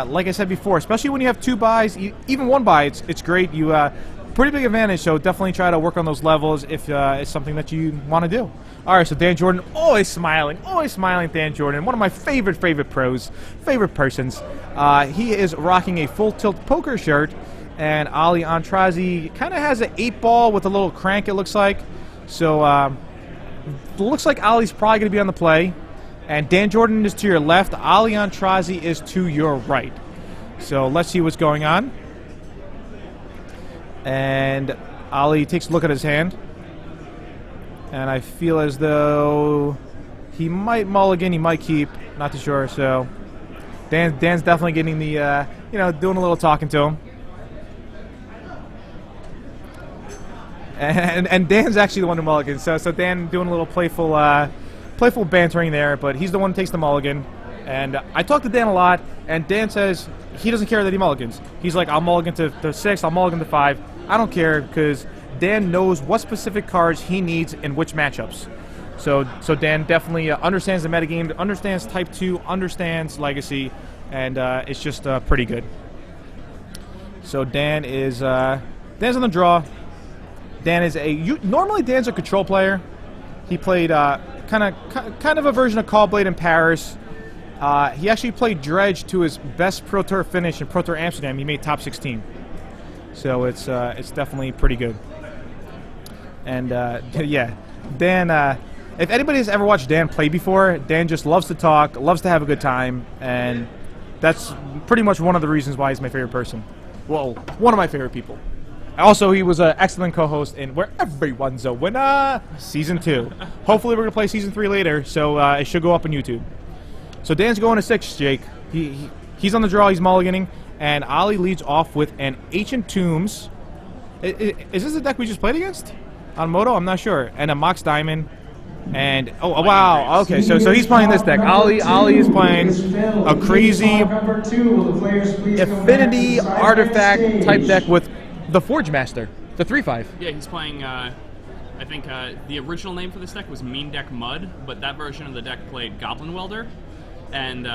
like I said before, especially when you have 2 buys, even 1 buy, it's great. You pretty big advantage, so definitely try to work on those levels if it's something that you want to do. All right, so Dan Jordan, always smiling, Dan Jordan, one of my favorite pros, favorite persons. He is rocking a full tilt poker shirt, and Ali Aintrazi kind of has an 8-ball with a little crank, it looks like. So looks like Ali's probably going to be on the play, and Dan Jordan is to your left. Ali Aintrazi is to your right. So let's see what's going on. And Ali takes a look at his hand, and I feel as though he might mulligan, he might keep, not too sure. So Dan's definitely getting the, doing a little talking to him. And Dan's actually the one who mulligans. So Dan doing a little playful bantering there, but he's the one who takes the mulligan. And I talked to Dan a lot, and Dan says he doesn't care that he mulligans. He's like, I'll mulligan to 6, I'll mulligan to 5. I don't care, because Dan knows what specific cards he needs in which matchups. So Dan definitely understands the metagame, understands Type 2, understands Legacy, and it's just pretty good. So Dan's on the draw. Dan is normally Dan's a control player. He played kind of a version of Callblade in Paris. He actually played Dredge to his best Pro Tour finish in Pro Tour Amsterdam. He made top 16. So it's definitely pretty good. And yeah, Dan. If anybody has ever watched Dan play before, Dan just loves to talk, loves to have a good time, and that's pretty much one of the reasons why he's my favorite person. Well, one of my favorite people. Also, he was an excellent co-host in Where Everyone's a Winner, Season 2. Hopefully we're going to play Season 3 later, so it should go up on YouTube. So Dan's going to 6, Jake. He's on the draw, he's mulliganing, and Ali leads off with an Ancient Tombs. Is this the deck we just played against? On Moto? I'm not sure. And a Mox Diamond. And, oh, wow, okay, so he's playing this deck. Ali is playing a crazy Affinity Artifact type deck with the Forge Master, the 3/5. Yeah, he's playing, I think the original name for this deck was Mean Deck Mud, but that version of the deck played Goblin Welder, and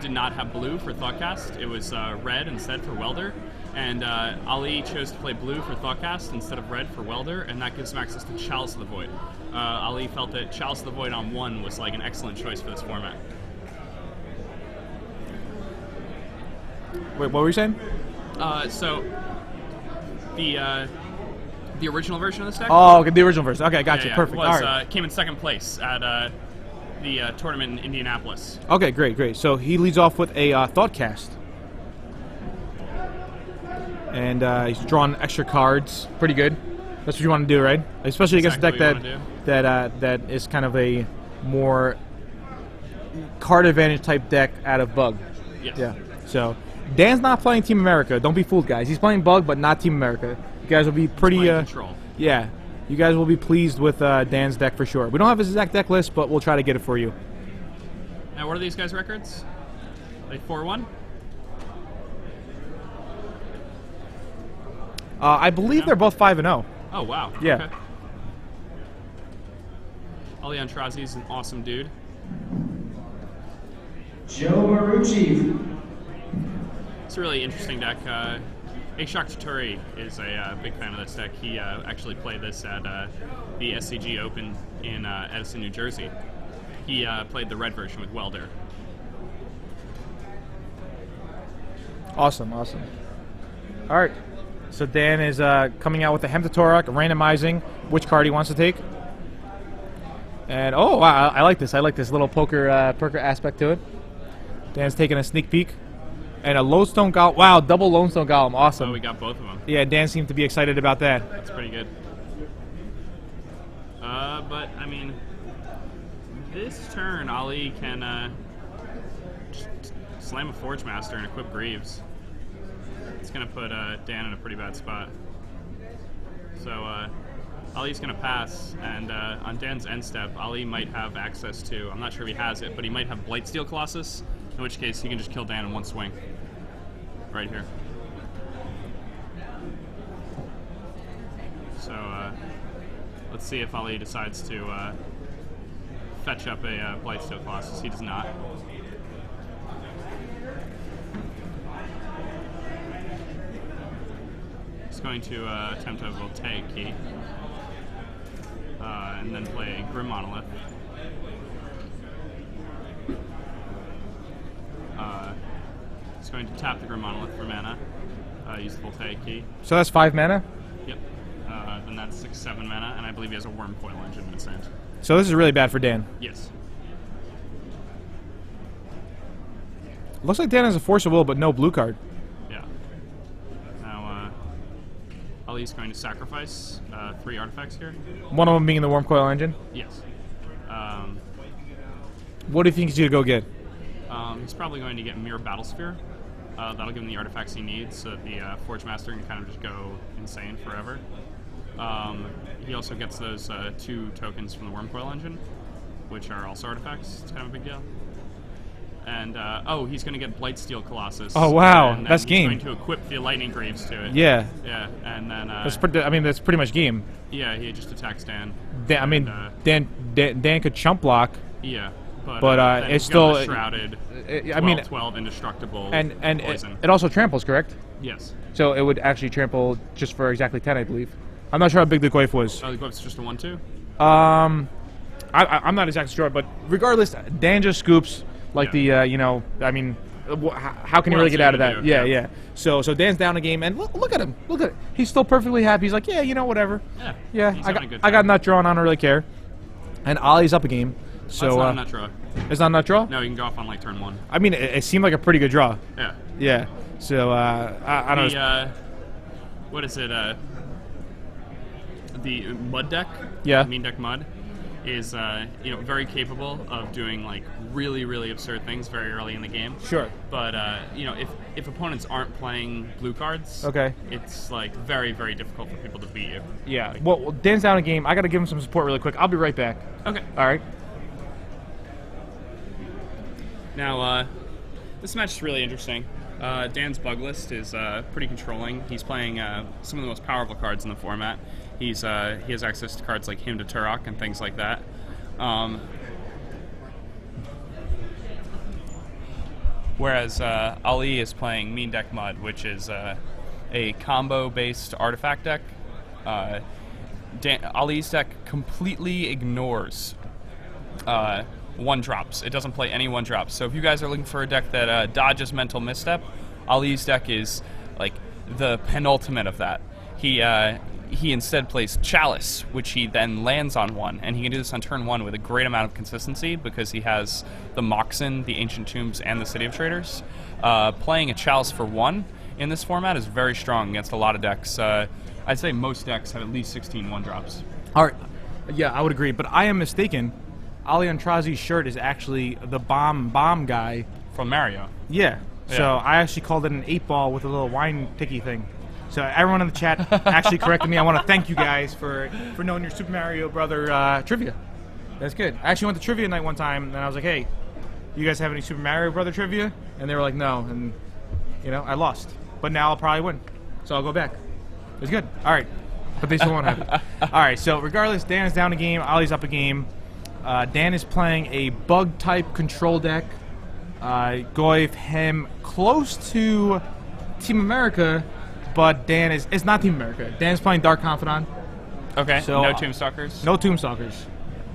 did not have blue for Thoughtcast. It was red instead for Welder, and Ali chose to play blue for Thoughtcast instead of red for Welder, and that gives him access to Chalice of the Void. Ali felt that Chalice of the Void on 1 was like an excellent choice for this format. Wait, what were you saying? So the original version of this deck. Oh, okay, the original version. Okay, gotcha. Yeah, Perfect. Was, all right. Came in 2nd place at the tournament in Indianapolis. Okay, great. So he leads off with a Thoughtcast. And he's drawing extra cards. Pretty good. That's what you want to do, right? Especially against a deck that is kind of a more card advantage type deck out of Bug. Yes. Yeah. So Dan's not playing Team America. Don't be fooled, guys. He's playing Bug, but not Team America. You guys will be pretty. Control. Yeah. You guys will be pleased with Dan's deck for sure. We don't have his exact deck list, but we'll try to get it for you. Now, what are these guys' records? Like 4-1? I believe they're both 5-0. Oh, wow. Yeah. Okay. Ali Aintrazi is an awesome dude. Joe Marucci. It's a really interesting deck. Chaturri is a big fan of this deck. He actually played this at the SCG Open in Edison, New Jersey. He played the red version with Welder. Awesome. All right. So Dan is coming out with the Hemtatorok, randomizing which card he wants to take. And oh wow, I like this. I like this little poker aspect to it. Dan's taking a sneak peek. And a Lodestone Golem. Wow, double Lodestone Golem. Awesome. Oh, we got both of them. Yeah, Dan seemed to be excited about that. That's pretty good. But I mean, this turn Ali can just slam a Forge Master and equip Greaves. It's going to put Dan in a pretty bad spot. So Ali's going to pass, and on Dan's end step, Ali might have access to, I'm not sure if he has it, but he might have Blightsteel Colossus, in which case he can just kill Dan in one swing. Right here. So let's see if Ali decides to fetch up a Blightsteel Colossus. He does not. going to attempt to Voltaic Key. And then play Grim Monolith. He's going to tap the Grim Monolith for mana. Use the Voltaic Key. So that's 5 mana? Yep. Then that's 6-7 mana, and I believe he has a Worm Coil Engine in his hand. So this is really bad for Dan. Yes. Looks like Dan has a Force of Will, but no blue card. Yeah. Now, Ali's going to sacrifice 3 artifacts here. One of them being the Worm Coil Engine. Yes. What do you think he's going to go get? He's probably going to get Mirror Battlesphere. That'll give him the artifacts he needs so that the Forge Master can kind of just go insane forever. He also gets those 2 tokens from the Worm Coil Engine, which are also artifacts. It's kind of a big deal. And, he's going to get Blightsteel Colossus. Oh, wow. And That's game. He's going to equip the Lightning Greaves to it. Yeah. Yeah, and then... That's pretty much game. Yeah, he just attacks Dan. Dan could chump block. Yeah. But then it's he's got still... the shrouded 12 indestructible and poison. it also tramples, correct? Yes. So it would actually trample just for exactly 10, I believe. I'm not sure how big the Goyf was. Oh, the Goyf's just a 1/2? I'm not exactly sure, but regardless, Dan just scoops like how can he really get out of that? Yeah. So Dan's down a game, and look at him. Look at it. He's still perfectly happy. He's like, whatever. Yeah. I got nut drawn. I don't really care. And Ali's up a game. So that's not a nut draw. It's not a nut draw? No, you can go off on like turn 1. I mean, it seemed like a pretty good draw. Yeah. Yeah. So I don't know. What is it? The Mud deck. Yeah. Mean Deck Mud is very capable of doing like really, really absurd things very early in the game. Sure. But if opponents aren't playing blue cards, okay, it's like very, very difficult for people to beat you. Yeah. Well, Dan's down a game. I got to give him some support really quick. I'll be right back. Okay. All right. Now, this match is really interesting. Dan's bug list is pretty controlling. He's playing some of the most powerful cards in the format. He has access to cards like Hymn to Turok and things like that. Whereas Ali is playing Mean Deck Mud, which is a combo-based artifact deck. Ali's deck completely ignores 1-drops. It doesn't play any 1-drops. So if you guys are looking for a deck that dodges Mental Misstep, Ali's deck is like the penultimate of that. He instead plays Chalice, which he then lands on 1, and he can do this on turn 1 with a great amount of consistency because he has the Moxen, the Ancient Tombs, and the City of Traders. Playing a Chalice for 1 in this format is very strong against a lot of decks. I'd say most decks have at least 16 1-drops. All right. Yeah, I would agree, but I am mistaken. Ali Aintrazi's shirt is actually the bomb guy. From Mario. Yeah. So I actually called it an 8-ball with a little wine ticky thing. So everyone in the chat actually corrected me. I want to thank you guys for knowing your Super Mario Brother trivia. That's good. I actually went to trivia night one time, and I was like, hey, you guys have any Super Mario Brother trivia? And they were like, no. And, I lost. But now I'll probably win. So I'll go back. It's good. All right. But they still won't have it. All right. So regardless, Dan is down a game. Ali's up a game. Dan is playing a bug-type control deck. Goyf him close to Team America, but Dan is not Team America. Dan's playing Dark Confidant. Okay, so, no Tombstalkers? No Tombstalkers.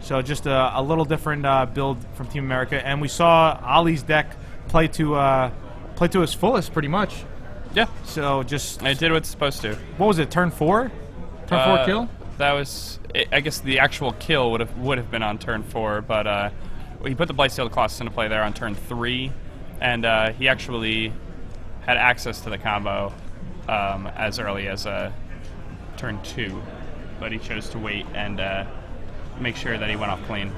So just a little different build from Team America. And we saw Ali's deck play to his fullest, pretty much. Yeah. So just... It did what it's supposed to. What was it, turn 4? Turn 4 kill? That was... I guess the actual kill would have been on turn 4, but he put the Blightsteel Colossus into play there on turn 3, and he actually had access to the combo as early as turn 2, but he chose to wait and make sure that he went off clean.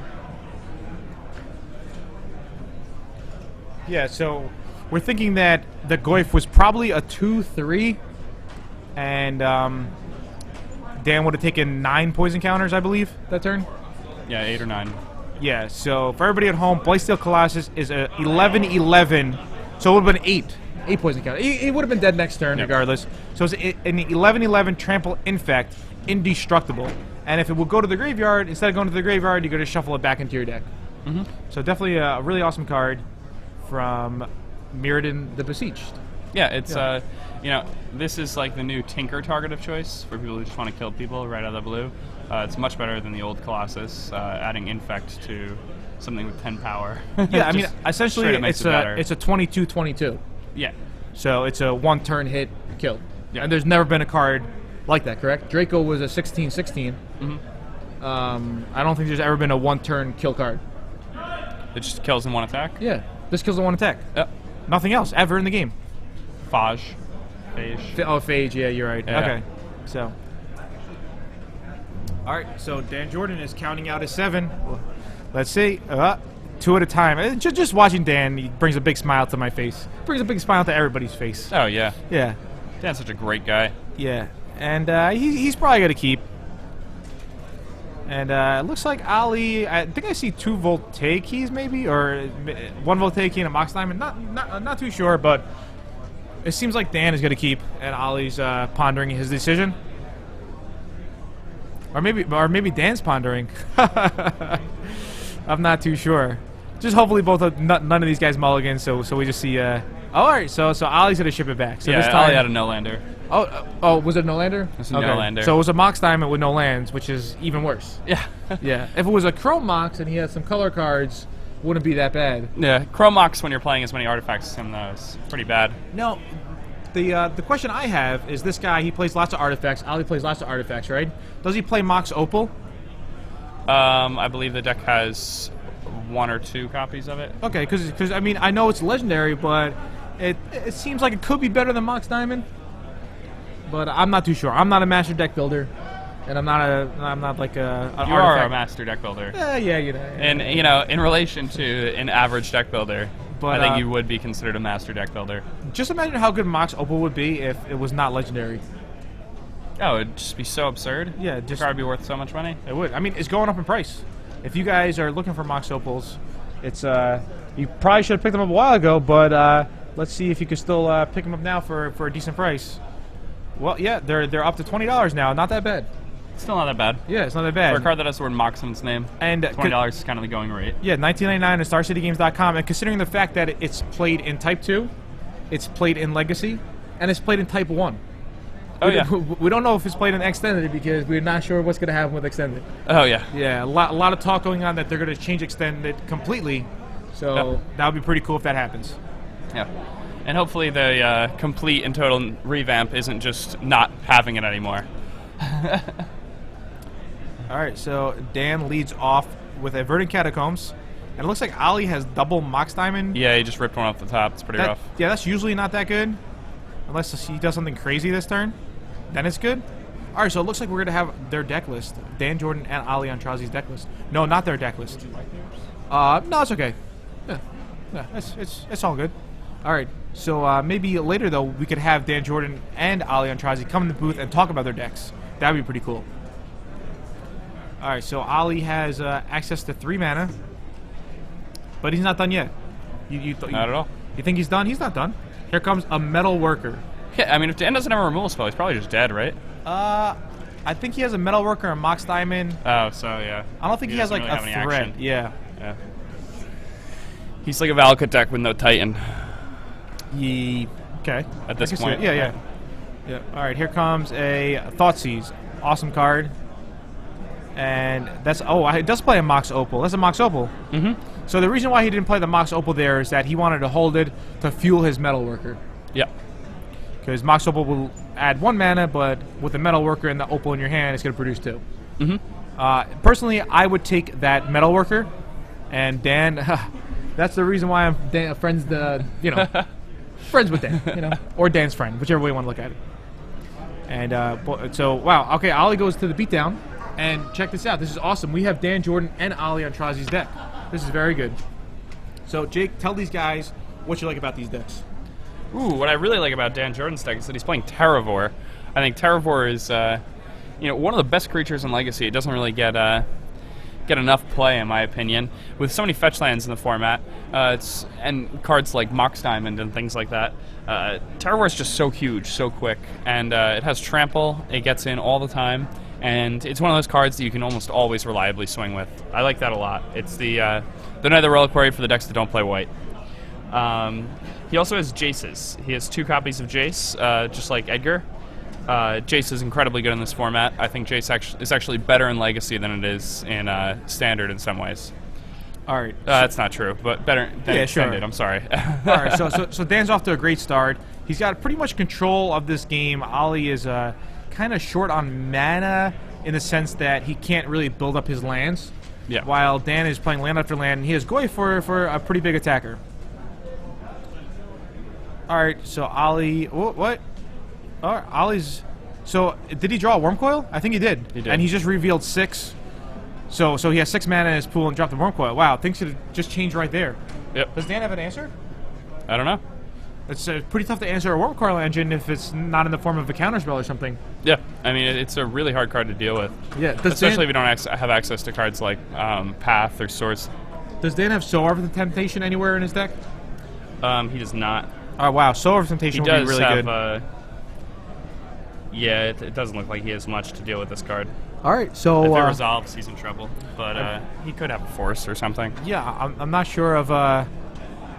Yeah, so we're thinking that the Goyf was probably a 2-3, and Dan would have taken 9 poison counters, I believe, that turn. Yeah, 8 or 9. Yeah, so for everybody at home, Blightsteel Colossus is a 11-11, so it would have been 8 poison counters. He would have been dead next turn, regardless. So it's an 11-11 trample infect, indestructible. And if it would go to the graveyard, instead of going to the graveyard, you go to shuffle it back into your deck. So definitely a really awesome card from Mirrodin the Besieged. Yeah, it's you know, this is like the new Tinker target of choice for people who just want to kill people right out of the blue. It's much better than the old Colossus, adding Infect to something with 10 power. Yeah, I mean, essentially it's a 22-22. Yeah. So it's a one-turn hit kill. Yeah. And there's never been a card like that, correct? Draco was a 16-16. I don't think there's ever been a one-turn kill card. It just kills in one attack? Yeah, this kills in one attack. Yep. Nothing else ever in the game. Phage. Phage, yeah, you're right. Yeah. Okay, so. All right, so Dan Jordan is counting out his 7. Let's see, 2 at a time. Just watching Dan, he brings a big smile to my face. Brings a big smile to everybody's face. Oh, yeah. Yeah. Dan's such a great guy. Yeah, and he's probably going to keep. And it looks like Ali, I think I see 2 Voltaic keys maybe, or 1 Voltaic key and a Mox Diamond. Not too sure, but it seems like Dan is going to keep, and Ali's pondering his decision. Or maybe Dan's pondering. I'm not too sure. Just hopefully none of these guys mulligan, so we just see. All right, so Ali's gonna ship it back. So yeah, this time, Ali had a no-lander. Oh, was it a no-lander? It's a no-lander. So it was a Mox Diamond with no lands, which is even worse. Yeah. Yeah. If it was a Chrome Mox and he had some color cards, wouldn't be that bad. Yeah, Chrome Mox when you're playing as many artifacts as him, though, is pretty bad. No. The question I have is this guy, he plays lots of artifacts. Ali plays lots of artifacts, right? Does he play Mox Opal? I believe the deck has 1 or 2 copies of it. Okay, because I mean, I know it's legendary, but it seems like it could be better than Mox Diamond. But I'm not too sure. I'm not a master deck builder, and I'm not like a. You are a master deck builder. Yeah, you know. And you know, in relation to an average deck builder, But, I think you would be considered a master deck builder. Just imagine how good Mox Opal would be if it was not legendary. Oh, it'd just be so absurd. Yeah, The card would be worth so much money. It would. I mean, it's going up in price. If you guys are looking for Mox Opals, it's you probably should have picked them up a while ago, but let's see if you could still pick them up now for a decent price. Well, yeah, they're up to $20 now. Not that bad. Still not that bad. Yeah, it's not that bad. For a card that has the word Mox in its name, And $20 is kind of the going rate. Yeah, $19.99 at StarCityGames.com. And considering the fact that it's played in Type 2, it's played in Legacy, and it's played in Type 1. Oh, yeah. We don't know if it's played in Extended because we're not sure what's going to happen with Extended. Oh, yeah. Yeah, a lot of talk going on that they're going to change Extended completely. So Yep. that would be pretty cool if that happens. Yeah. And hopefully the complete and total revamp isn't just not having it anymore. All right, so Dan leads off with a Verdant Catacombs. And it looks like Ali has double Mox Diamond. Yeah, he just ripped one off the top. It's pretty rough. Yeah, that's usually not that good. Unless he does something crazy this turn. Then it's good. All right, so it looks like we're going to have their deck list. Dan Jordan and Ali Aintrazi's deck list. No, not their deck list. No, it's okay. Yeah, it's all good. All right, so maybe later, though, we could have Dan Jordan and Ali Aintrazi come in the booth and talk about their decks. That would be pretty cool. All right, so Ali has access to 3 mana. But he's not done yet. Not at all. You think he's done? He's not done. Here comes a Metal Worker. Yeah, I mean, if Dan doesn't have a removal spell, he's probably just dead, right? I think he has a Metal Worker and Mox Diamond. Oh, so yeah. I don't think he has like doesn't really a have any threat. action. Yeah. Yeah. He's like a Valakut deck with no Titan. Okay. At this I can see point. it. Yeah. All right, here comes a Thoughtseize. Awesome card. And that's it does play a Mox Opal. That's a Mox Opal. Mm-hmm. So the reason why he didn't play the Mox Opal there is that he wanted to hold it to fuel his Metal Worker. Yeah. Because Mox Opal will add 1 mana, but with the Metal Worker and the Opal in your hand, it's going to produce 2. Mm-hmm. Personally, I would take that Metal Worker, and Dan. That's the reason why I'm friends. Friends with Dan, or Dan's friend, whichever way you want to look at it. And so wow, okay, Ali goes to the beatdown, and check this out. This is awesome. We have Dan Jordan and Ali Aintrazi's deck. This is very good. So Jake, tell these guys what you like about these decks. Ooh, what I really like about Dan Jordan's deck is that he's playing Terravore. I think Terravore is, one of the best creatures in Legacy. It doesn't really get enough play, in my opinion. With so many fetch lands in the format, and cards like Mox Diamond and things like that, Terravore is just so huge, so quick, and it has Trample. It gets in all the time, and it's one of those cards that you can almost always reliably swing with. I like that a lot. It's the Night of the Reliquary for the decks that don't play white. He also has Jaces. He has 2 copies of Jace, just like Edgar. Jace is incredibly good in this format. I think Jace is actually better in Legacy than it is in Standard in some ways. All right. That's not true, but better than Extended. I'm sorry. All right. So Dan's off to a great start. He's got pretty much control of this game. Ollie is kind of short on mana in the sense that he can't really build up his lands. Yeah. While Dan is playing land after land, and he has Goy for a pretty big attacker. All right. So Ollie, what? All right, Ollie's. So did he draw a Worm Coil? I think he did. He did. And he just revealed 6. So he has 6 mana in his pool and dropped the Worm Coil. Wow, things should have just changed right there. Yep. Does Dan have an answer? I don't know. It's pretty tough to answer a Worm Coil engine if it's not in the form of a counterspell or something. Yeah, I mean, it's a really hard card to deal with. Yeah, especially if you don't have access to cards like Path or Source. Does Dan have Soul of the Temptation anywhere in his deck? He does not. Oh, wow, Soul of Temptation would be really have, good. Yeah, it doesn't look like he has much to deal with this card. All right, so... If it resolves, he's in trouble. But he could have a Force or something. Yeah, I'm not sure of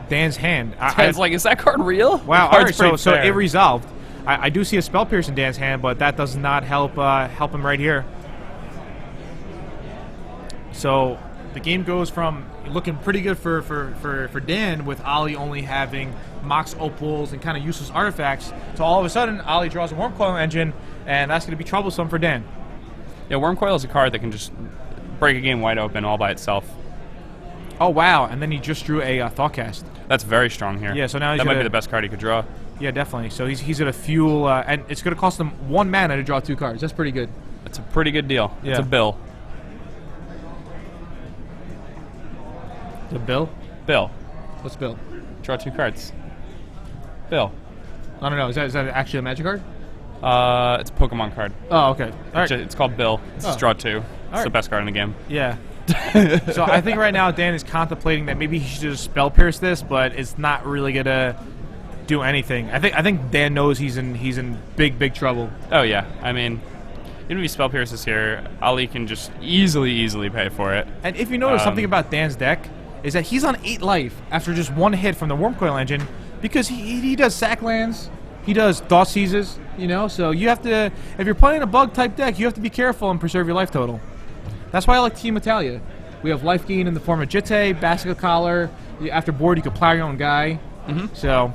Dan's hand. Dan's like, is that card real? Wow, all right, so it resolved. I do see a Spell Pierce in Dan's hand, but that does not help him right here. So the game goes from looking pretty good for Dan, with Ollie only having Mox Opals and kind of useless artifacts, to all of a sudden Ollie draws a Worm Coil engine, and that's going to be troublesome for Dan. Yeah, Worm Coil is a card that can just break a game wide open all by itself. Oh, wow, and then he just drew a Thoughtcast. That's very strong here. Yeah, so now he's that might be the best card he could draw. Yeah, definitely. So he's going to fuel, and it's going to cost him 1 mana to draw 2 cards. That's pretty good. That's a pretty good deal. Yeah. It's a bill. The Bill? Bill. What's Bill? Draw 2 cards. Bill. I don't know. Is that actually a Magic card? It's a Pokemon card. Oh, okay. All right. It's called Bill. It's just draw 2. It's the best card in the game. Yeah. So I think right now Dan is contemplating that maybe he should just Spell Pierce this, but it's not really gonna do anything. I think Dan knows he's in big trouble. Oh yeah. I mean, even if he Spell Pierces here, Ali can just easily pay for it. And if you notice something about Dan's deck, is that he's on 8 life after just 1 hit from the Worm Coil engine, because he does sack lands, he does Thought Seizes, you know. So you have to, if you're playing a bug type deck, you have to be careful and preserve your life total. That's why I like Team Italia. We have life gain in the form of Jitte, Basilica Collar. After board, you can plow your own guy. So,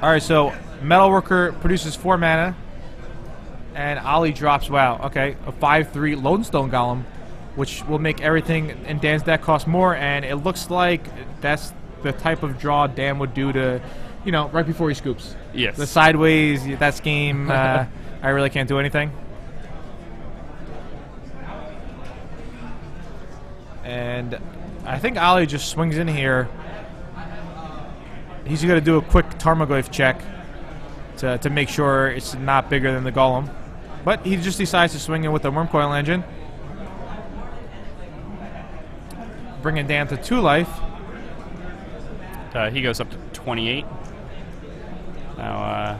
all right. So Metalworker produces 4 mana, and Ollie drops. Wow. Okay, a 5/3 Lodestone Golem, which will make everything in Dan's deck cost more. And it looks like that's the type of draw Dan would do to, you know, right before he scoops. Yes. The sideways. That's game. I really can't do anything. And I think Ollie just swings in here. He's going to do a quick Tarmogoyf check to make sure it's not bigger than the Golem. But he just decides to swing in with the Worm Coil engine, bringing Dan to 2 life. He goes up to 28. Now,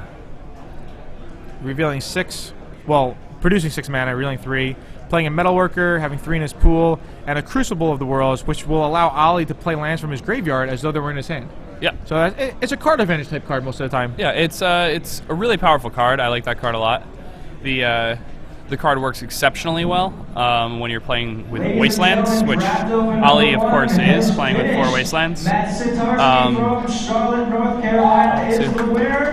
revealing 6. Well, producing 6 mana, revealing 3. Playing a Metalworker, having 3 in his pool, and a Crucible of the Worlds, which will allow Ollie to play lands from his graveyard as though they were in his hand. yeah. So it's a card advantage type card most of the time. Yeah, it's a really powerful card. I like that card a lot. The card works exceptionally well when you're playing with Wastelands, which Ali, of course, is playing with 4 Wastelands. Matt Sitarski from Charlotte, North Carolina is the winner